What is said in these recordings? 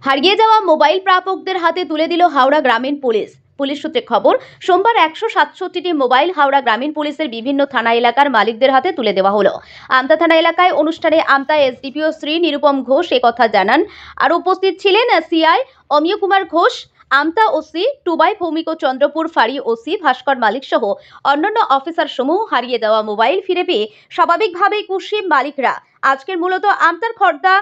হারিয়ে যাওয়া মোবাইল প্রাপকদের হাতে তুলে দিল হাওড়া গ্রামীণ পুলিশ। পুলিশ সূত্রে খবর, সোমবার 167টি মোবাইল হাওড়া গ্রামীণ পুলিশের বিভিন্ন থানা এলাকার মালিকদের হাতে তুলে দেওয়া হলো। আমতা থানা এলাকায় অনুষ্ঠানে আমতা এসডিপিও শ্রী নিরুপম ঘোষ একথা জানান। আর উপস্থিত ছিলেন সিআই অমিয় কুমার ঘোষ, আমতা ওসি টুবাই ভৌমিক ও চন্দ্রপুর ফাঁড়ি ওসি ভাস্কর মালিক সহ অন্যান্য অফিসার সমূহ। হারিয়ে যাওয়া মোবাইল ফিরে পেয়ে স্বাভাবিকভাবেই খুশি মালিকরা। আজকের মূলত আমতার খর্দা,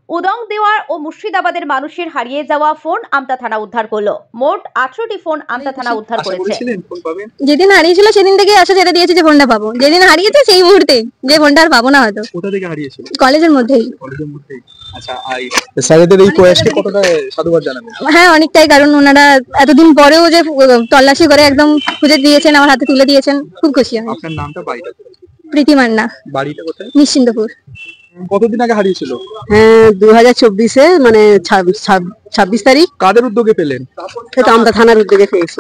উদং দেওয়ার ও মুর্শিদাবাদের মানুষের হারিয়ে যাওয়া ফোন আমতা থানা উদ্ধার করলো। মোট 18টি ফোন আমতা থানা উদ্ধার করেছে। যেদিন হারিয়েছিল সেদিন থেকে আশা ছেড়ে দিয়েছি যে ফোনটা পাবো, যেদিন হারিয়েছে সেই মুহূর্তে যে ফোনটা আর পাবো না হয়তো। কোথা থেকে হারিয়েছিল? কলেজের মধ্যেই। আচ্ছা, স্যারেদের এই প্রয়াসকে কতটা সাধুবাদ জানাবেন? হ্যাঁ, অনেকটাই, কারণ ওনারা এতদিন পরেও যে তল্লাশি করে একদম খুঁজে দিয়েছেন, আমার হাতে তুলে দিয়েছেন, খুব খুশি আমি। আপনার নামটা? বাড়িটা? প্রীতি মান্না। বাড়িটা কোথায়? নিশ্চিন্তপুর। কতদিন আগে হারিয়েছিল? হ্যাঁ, 2024-এ মানে 26 তারিখ। কাদের উদ্যোগে পেলেন? এটা আমতা থানার উদ্যোগে পেয়েছি।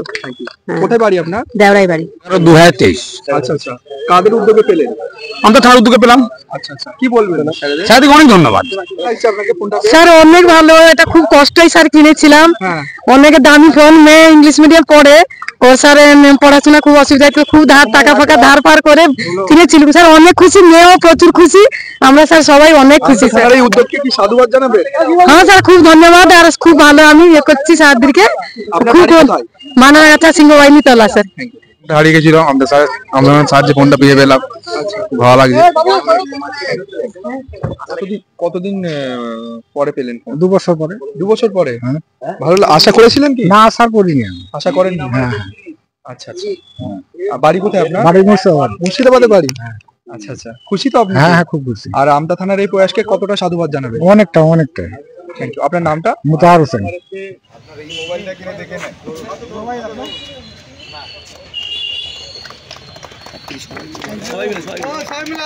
কোথায় বাড়ি আপনার? দেওরাই বাড়ি। 2023। আচ্ছা আচ্ছা, কাদের উদ্যোগে পেলেন? আমতা থানার উদ্যোগে পেলাম। আচ্ছা আচ্ছা, কি বলবেন স্যারদের? স্যারকে অনেক ধন্যবাদ। স্যার অনেক ভালো, এটা খুব কষ্টই স্যার কিনেছিলাম। অনেক দামি ফোন, মেয়ে ইংলিশ মিডিয়াম পড়ে, ও স্যার পড়াশোনা খুব অসুবিধা, খুব টাকা ফাঁকা ধার পার করে কিনেছিলাম। স্যার অনেক খুশি, মেয়েও প্রচুর খুশি, আমরা স্যার সবাই অনেক খুশি। স্যার এই উদ্যোগকে কি সাধুবাদ জানাবে? হ্যাঁ স্যার, খুব ধন্যবাদ, আর খুব ভালো আমি করছি স্যারদেরকে। খুব মানাগাছা সিংহবাহিনী তলা স্যার। হারিয়ে গেছিল, আমাদের সাহায্যে ফোনটা পেয়ে পেলাম, ভালো লাগছে। কতদিন পরে পেলেন? 2 বছর পরে। 2 বছর পরে? ভালো। আশা করেছিলেন কি? না, আশা করিনি আমি। আশা করেননি? হ্যাঁ। আচ্ছা আচ্ছা, বাড়ি কোথায় আপনার? বাড়ি মুর্শিদাবাদ। মুর্শিদাবাদে বাড়ি? আচ্ছা আচ্ছা, খুশি তো আপনি? হ্যাঁ হ্যাঁ, খুব খুশি। আর আমতা থানার এই প্রয়াসকে কতটা সাধুবাদ জানাবে? অনেকটা। Thank you. আপনার নামটা? মুতাহার হোসেন। আপনার এই মোবাইলটা কিনে দেখে নেন। সবাই মিলে